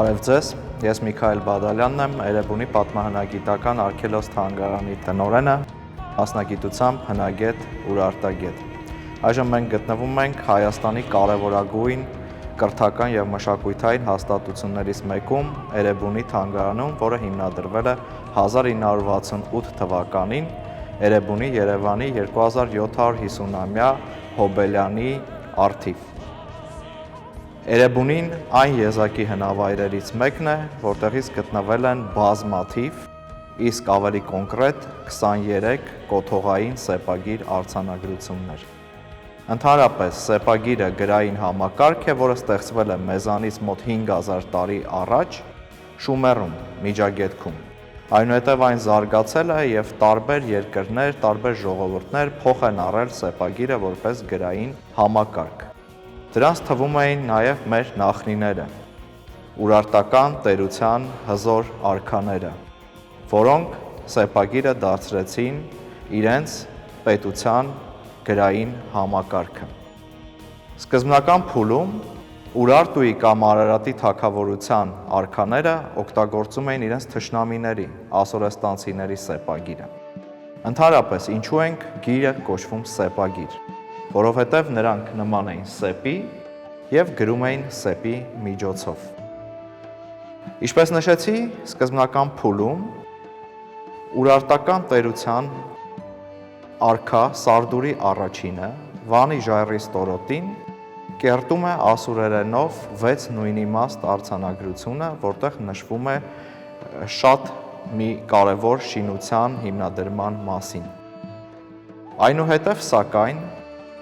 Բարև ձեզ, ես Միքայել Բադալյանն եմ, Էրեբունի պատմահնագիտական արգելոց թանգարանի տնօրենը, մասնագիտությամբ հնագետ, ուրարտագետ։ Այժմ մենք գտնվում ենք Հայաստանի կարևորագույն կրթական և մշակութային հաստատություններից մեկում, Էրեբունի թանգարանում, որը հիմնադրվել է 1968 թվականին Էրեբունի Երևանի 2750-ամյա Հոբելյանի առթիվ։ Էրեբունին այն եզակի հնավայրերից մեկն է, որտեղից գտնվել են բազմաթիվ, իսկ ավելի կոնկրետ 23 կոթողային սեպագիր արձանագրություններ։ Ընդհանրապես, սեպագիրը գրային համակարգ է, որը ստեղծվել է մեզանից մոտ 5000 տարի առաջ Շումերում, Միջագետքում։ Այնուհետև այն զարգացել է և տարբեր երկրներ, տարբեր ժողովուրդներ փոխ են առել սեպագիրը որպես գրային համակարգ։ Դրանց թվում էին նաև մեր նախնիները, ուրարտական տերության հզոր արքաները, որոնք սեպագիրը դարձրեցին իրենց պետության գրային համակարգը։ Սկզբնական փուլում Ուրարտուի կամ Արարատի թագավորության արքաները օգտագործում էին իրենց թշնամիների, ասորեստանցիների սեպագիրը։ Ընդհանրապես, ինչու ենք գիրը կոչվում սեպագիր, որովհետև նրանք նման էին սեպի և գրում էին սեպի միջոցով։ Ինչպես նշեցի, սկզբնական փուլում ուրարտական տերության արքա Սարդուրի առաջինը, Վանի ժայռի ստորոտին, կերտում է ասուրերենով 6 նույնիմաստ արձանագրությունը, որտեղ նշվում է շատ մի կարևոր շինության հիմնադրման մասին։ Այնուհետև, սակայն,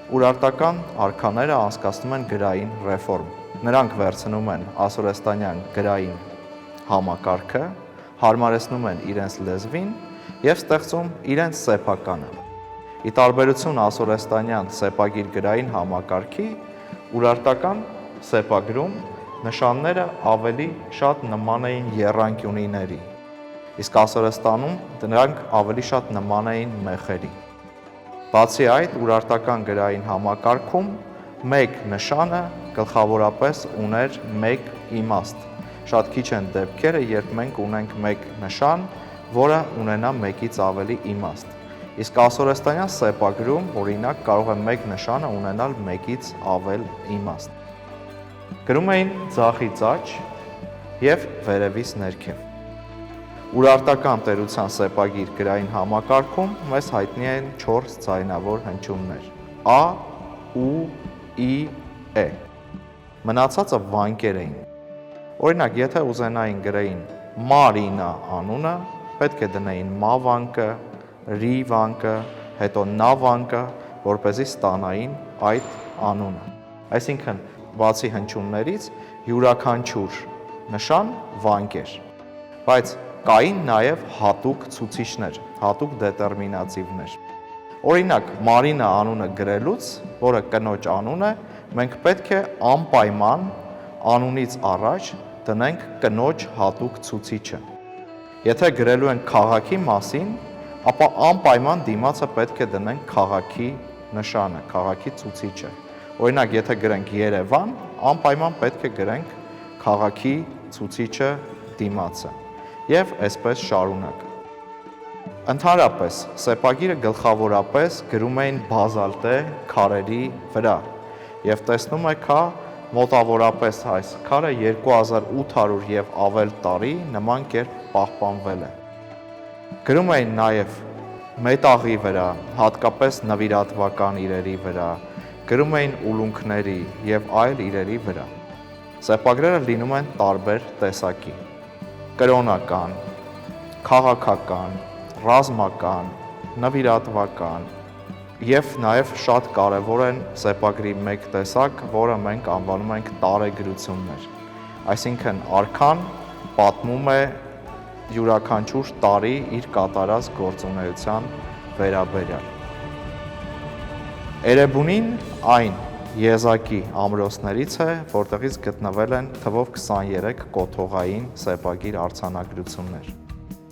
ուրարտական արքաները անցկացնում են գրային ռեֆորմ։ Նրանք վերցնում են ասորեստանյան գրային համակարգը, հարմարեցնում են իրենց լեզվին և ստեղծում իրենց սեփականը։ Ի տարբերություն ասորեստանյան սեպագիր գրային համակարգի, ուրարտական սեպագրում նշանները ավելի շատ նման էին եռանկյունիների, իսկ ասորեստանում դրանք ավելի շատ նման էին մեխերի։ Բացի այդ, ուրարտական գրային համակարգում մեկ նշանը գլխավորապես ուներ մեկ իմաստ։ Շատ քիչ են դեպքերը, երբ մենք ունենք մեկ նշան, որը ունենա մեկից ավելի իմաստ։ Իսկ ասորեստանյան սեպագրում, օրինակ, կարող է մեկ նշանը ունենալ մեկից ավել իմաստ։ Գրում էին ձախից աջ և վերևից ներքև։ Ուրարտական տերության սեպագիր գրային համակարգում մեզ հայտնի են 4 ձայնավոր հնչյուններ՝ Ա, Ու, Ի, Է։ Մնացածը վանկեր էին։ Օրինակ, եթե ուզենային գրեին Մարինա անունը, պետք է դնեին Մա վանկը, Ռի վանկը, հետո Նա վանկը, որպեսզի ստանային այդ անունը։ Այսինքն, բացի հնչյուններից, յուրաքանչյուր նշան վանկ էր, բայց կային նաև հատուկ ցուցիչներ, հատուկ դետերմինատիվներ։ Օրինակ, Մարինա անունը գրելուց, որը կնոջ անուն է, մենք պետք է անպայման անունից առաջ դնենք կնոջ հատուկ ցուցիչը։ Եթե գրելու ենք քաղաքի մասին, ապա անպայման դիմացը պետք է դնենք քաղաքի նշանը, քաղաքի ցուցիչը։ Օրինակ, եթե գրենք Երևան, անպայման պետք է գրենք քաղաքի ցուցիչը դիմացը և այսպես շարունակ։ Ընդհանրապես, սեպագիրը գլխավորապես գրում էին բազալտե քարերի վրա և տեսնում եք, մոտավորապես այս քարը 2800 և ավել տարի նման կերպ պահպանվել է։ Գրում էին նաև մետաղի վրա, հատկապես նվիրատվական իրերի վրա, գրում էին ուլունքների և այլ իրերի վրա։ Սեպագրերը լինում են տարբեր տեսակի՝ կրոնական, քաղաքական, ռազմական, նվիրատվական և նաև շատ կարևոր են սեպագրի մեկ տեսակ, որը մենք անվանում ենք տարեգրություններ։ Այսինքն, արքան պատմում է յուրաքանչյուր տարի իր կատարած գործունեության վերաբերյալ։ Էրեբունին այն եզակի ամրոցներից է, որտեղից գտնվել են թվով 23 կոթողային սեպագիր արձանագրություններ։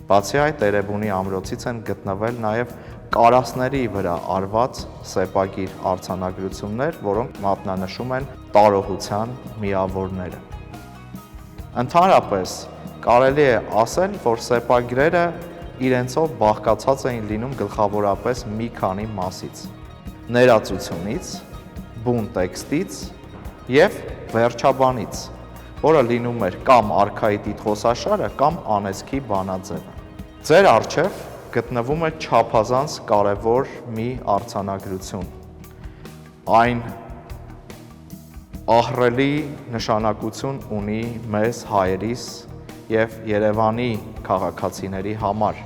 Բացի այդ, Էրեբունի ամրոցից են գտնվել նաև կարասների վրա արված սեպագիր արձանագրություններ, որոնք մատնանշում են տարողության միավորները։ Ընդհանրապես կարելի է ասել, որ սեպագրերը իրենցով բաղկացած էին լինում գլխավորապես մի քանի մասից՝ ներածությունից, բուն տեքստից և վերջաբանից, որը լինում էր կամ արքայի տիտղոսաշարը, կամ անեծքի բանաձևը։ Ձեր առջև գտնվում է չափազանց կարևոր մի արձանագրություն։ Այն ահռելի նշանակություն ունի մեզ հայերիս և Երևանի քաղաքացիների համար։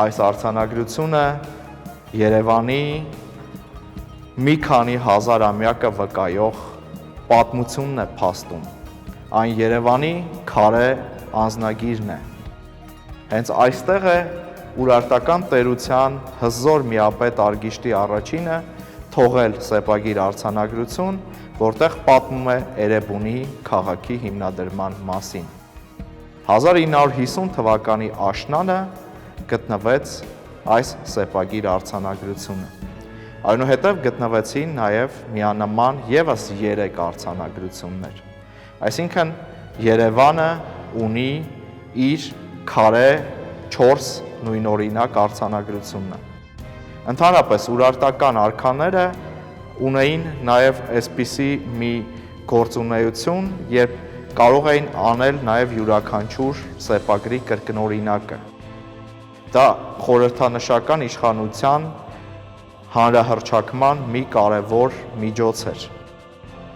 Այս արձանագրությունը Երևանի մի քանի հազարամյակը վկայող պատմությունն է փաստում։ Այն Երևանի քարե անձնագիրն է։ Հենց այստեղ է Ուրարտական տերության հզոր միապետ Արգիշտի առաջինը թողել սեպագիր արձանագրություն, որտեղ պատմում է Էրեբունի քաղաքի հիմնադրման մասին։ 1950 թվականի աշնանը գտնվեց այս սեպագիր արձանագրությունը։ Այնուհետև գտնվեցին նաև միանման ևս 3 արձանագրություններ։ Այսինքն Երևանը ունի իր քարե 4 նույնօրինակ արձանագրությունն է։ Ընդհանրապես ուրարտական արքաները ունեին նաև այսպիսի մի գործունեություն, երբ կարող էին անել նաև յուրաքանչյուր սեպագրի կրկնօրինակը։ Դա խորհրդանշական իշխանության հանրահռչակման մի կարևոր միջոց էր։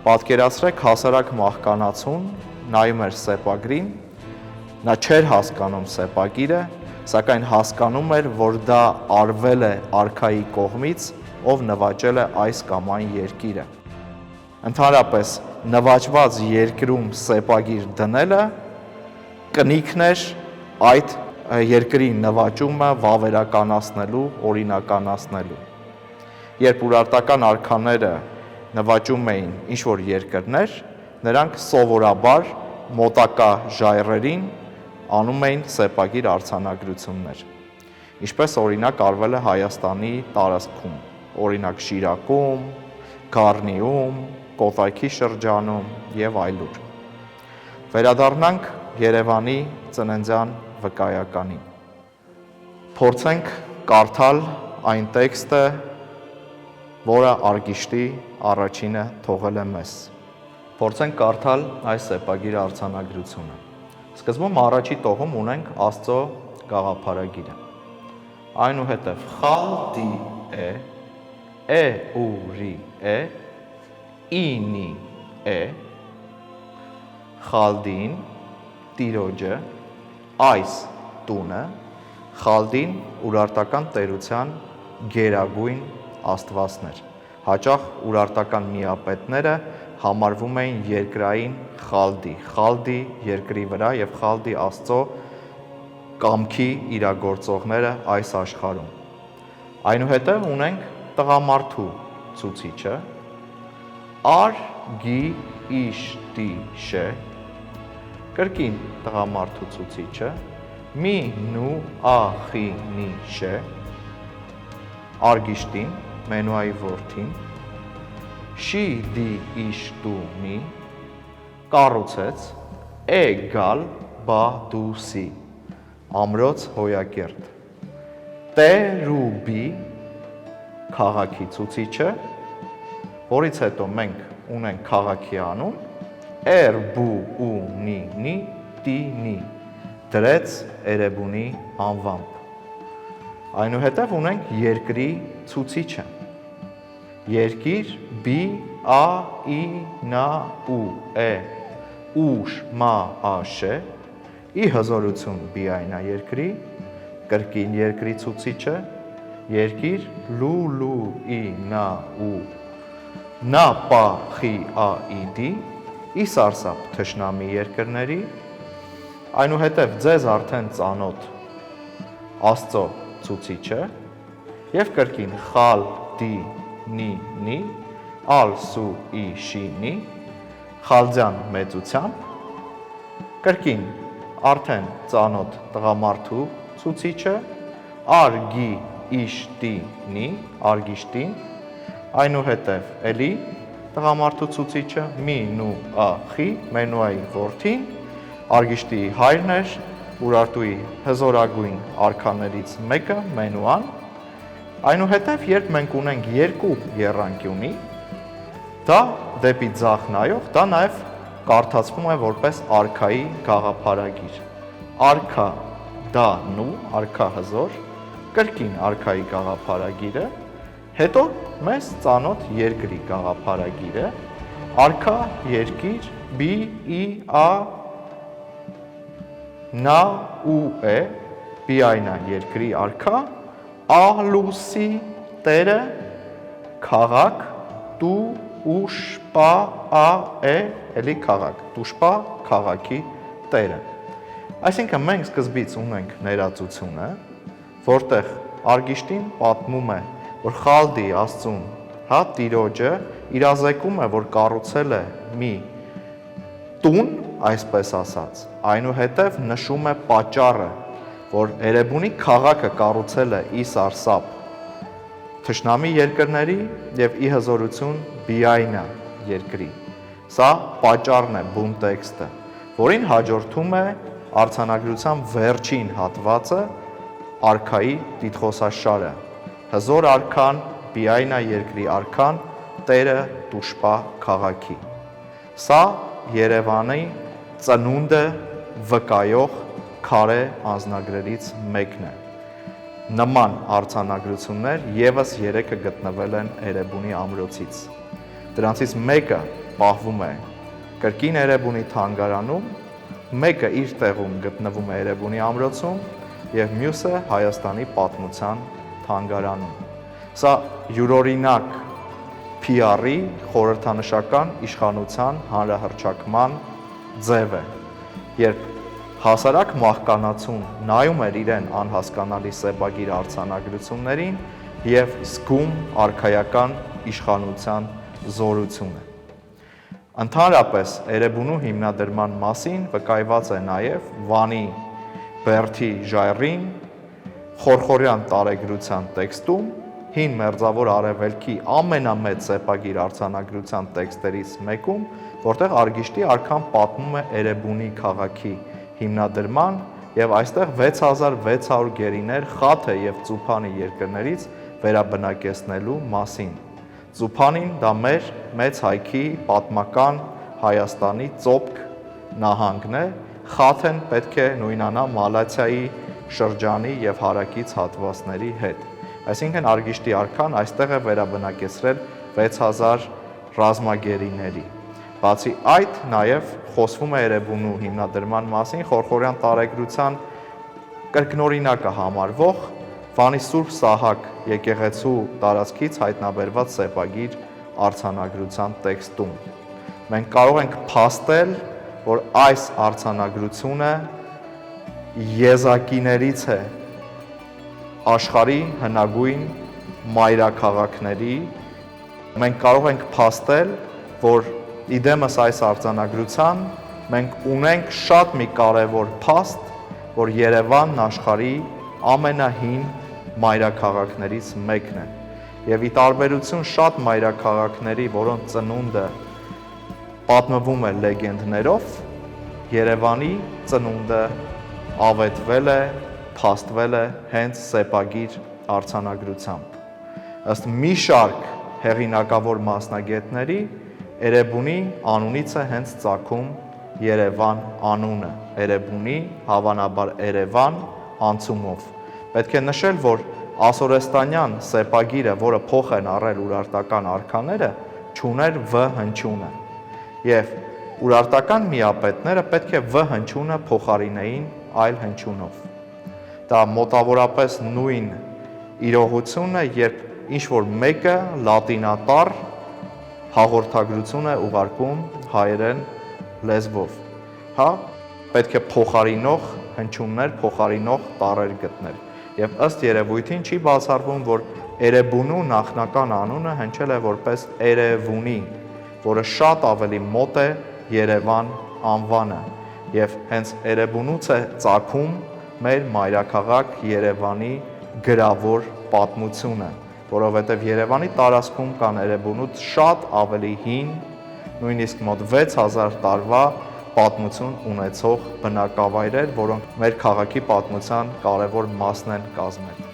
Պատկերացրեք հասարակ մահկանացուն նայում էր սեպագրին, նա չէր հասկանում սեպագիրը, սակայն հասկանում էր, որ դա արվել է արքայի կողմից, ով նվաճել է այս կամ այն երկիրը։ Ընդհանրապես նվաճված երկրում սեպագիր դնելը կնիքն էր այդ երկրի նվաճումը վավերականացնելու, օրինականացնելու։ Երբ ուրարտական արքաները նվաճում էին ինչ-որ երկրներ, նրանք սովորաբար մոտակա ժայռերին անում էին սեպագիր արձանագրություններ, ինչպես օրինակ արվել է Հայաստանի տարածքում, օրինակ Շիրակում, Գառնիում, Կոտայքի շրջանում և այլուր։ Վերադառնանք Երևանի ծննդյան վկայականին։ Փորձենք կարդալ այն տեքստը, որը Արգիշտի առաջինը թողել է մեզ։ Փորձենք կարդալ այս սեպագիր արձանագրությունը։ Սկզբում առաջի տողում ունենք Աստծո գաղափարագիրը։ Այնուհետև խալդի է, ուրի է, ինի է, խալդին, տիրոջը, այս տունը, խալդին ուրարտական տերության գերագույն աստվածներ։ Հաճախ ուրարտական միապետները համարվում էին երկրային խալդի երկրի վրա և խալդի Աստծո կամքի իրագործողները այս աշխարհում։ Այնուհետև ունենք տղամարդու ցուցիչը, արգիշտիշե, կրկին տղամարդու ցուցիչը, մի նու ախինիշե, Արգիշտին, Մենուայի որդին, շիդի իշտումի, կառուցեց, էգալ բադուսի, ամրոց հոյակերտ, տերուբի, քաղաքի ցուցիչը, որից հետո մենք ունենք քաղաքի անուն, էրբուունինի տինի, դրեց Էրեբունի անվամբ։ Այնուհետև ունենք երկրի ցուցիչը, երկիր բի ա ի նա ու է ուշ մա աշե, ի հզորություն բիայնա երկրի, կրկին երկրի ցուցիչը, երկիր լու ի նա ու նա պա խի ա իդի, ի սարսափ թշնամի երկրների, այնուհետև ձեզ արդեն ծանոթ Աստծո ցուցիչը և կրկին խալ դի նի ալ սու ի շինի, խալձյան մեծությամբ, կրկին արդեն ծանոթ տղամարդու ցուցիչը, արգի իշտինի, Արգիշտին, այնուհետև էլի տղամարդու ցուցիչը, մի նու ախի, Մենուայի որդին, Արգիշտի հայրն էր, Ուրարտուի հզորագույն արքաներից մեկը, Մենուան, այնուհետև երբ մենք ունենք երկու եռանկյունի, դա դեպի ձախ նայող, դա նաև կարդացվում է որպես արքայի գաղափարագիր։ Արքա դա նու, արքա հզոր, կրկին արքայի գաղափարագիրը, հետո մեզ ծանոթ երկրի գաղափարագիրը, արքա երկիր, բի, ի, ա, նա, ու է, բիայնա երկրի արքա, ահլուսի տերը, քաղաք, տու, ուշպա, ա, է, էլի քաղաք, տուշպա, քաղաքի տերը։ Այսինքն մենք սկզբից ունենք ներածությունը, որտեղ Արգիշտին պատմում է, որ Խալդի Աստծուն, Տիրոջը իրազեկում է, որ կառուցել է մի տուն, այսպես ասած, այնուհետև նշում է պատճառը, որ Էրեբունի քաղաքը կառուցել է ի սարսափ թշնամի երկրների և ի հզորություն Բիայնա երկրի։ Սա պատճառն է բուն տեքստը, որին հաջորդում է արձանագրության վերջին հատվածը արքայի տիտղոսաշարը, հզոր արքան, Բիայնա երկրի արքան, տերը տուշպա քաղաքի։ Սա Երևանի ծնունդը վկայող քարե անձնագրերից մեկն է։ Նման արձանագրություններ ևս 3-ը գտնվել են Էրեբունի ամրոցից։ Դրանցից մեկը պահվում է կրկին Էրեբունի թանգարանում, մեկը իր տեղում գտնվում է Էրեբունի ամրոցում և մյուսը Հայաստանի պատմության թանգարանում։ Սա յուրօրինակ PR-ի խորհրդանշական իշխանության հանրահռչակման ձև է, երբ հասարակ մահկանացուն նայում էր իրեն անհասկանալի սեպագիր արձանագրություններին և զգում արքայական իշխանության զորությունը։ Ընդհանրապես Էրեբունու հիմնադրման մասին վկայված է նաև Վանի Բերդի ժայռին Խորխորյան տարեգրության տեքստում, հին մերձավոր արևելքի ամենամեծ սեպագիր արձանագրության տեքստերից մեկում, որտեղ Արգիշտի արքան պատմում է Էրեբունի քաղաքի հիմնադրման և այստեղ 6600 գերիներ Խաթե և Ծուփանի երկրներից վերաբնակեցնելու մասին։ Ծուփանին դա մեր մեծ հայքի պատմական Հայաստանի Ծոպք նահանգն է, Խաթեն պետք է նույնանա Մալաթիայի շրջանի և հարակից հատվածների հետ։ Այսինքն Արգիշտի արքան այստեղ է վերաբնակեցրել 6000 ռազմագերիների։ Բացի այդ, նաև խոսվում է Էրեբունու հիմնադրման մասին Խորխորյան տարեգրության կրկնօրինակը համարվող Վանի Սուրբ Սահակ եկեղեցու տարածքից հայտնաբերված սեպագիր արձանագրության տեքստում։ Մենք կարող ենք փաստել, որ այս արձանագրությունը եզակիներից է աշխարհի հնագույն մայրաքաղաքների, մենք կարող ենք փաստել, որ իդեմս այս արձանագրության մենք ունենք շատ մի կարևոր փաստ, որ Երևանն աշխարհի ամենահին մայրաքաղաքներից մեկն է։ Եվ ի տարբերություն շատ մայրաքաղաքների, որոնց ծնունդը պատմվում է լեգենդներով, Երևանի ծնունդը ավետվել է, փաստվել է հենց սեպագիր արձանագրությամբ։ Ըստ մի շարք հեղինակավոր մասնագետների, Էրեբունի անունից է հենց ծագում Երևան անունը, Էրեբունի, հավանաբար Երևան անցումով։ Պետք է նշել, որ ասորեստանյան սեպագիրը, որը փոխ են առել ուրարտական արքաները, չուներ V հնչյունը, և ուրարտական միապետները պետք է V հնչյունը փոխարինեին այլ հնչյունով։ Դա մոտավորապես նույն իրողությունն է, երբ ինչ-որ մեկը լատինատառ հաղորդագրություն է ուղարկում հայերեն լեզվով, պետք է փոխարինող հնչյուններ, փոխարինող տառեր գտնել։ Եվ ըստ երևույթին չի բացառվում, որ Էրեբունու նախնական անունը հնչել է որպես Էրևունի, որը շատ ավելի մոտ է Երևան անվանը, և հենց Էրեբունուց է ծագում մեր մայրաքաղաք Երևանի գրավոր պատմությունը, որովհետև Երևանի տարածքում կան Էրեբունուց շատ ավելի հին, նույնիսկ մոտ 6000 տարվա պատմություն ունեցող բնակավայրեր, որոնք մեր քաղաքի պատմության կարևոր մասն են կազմել։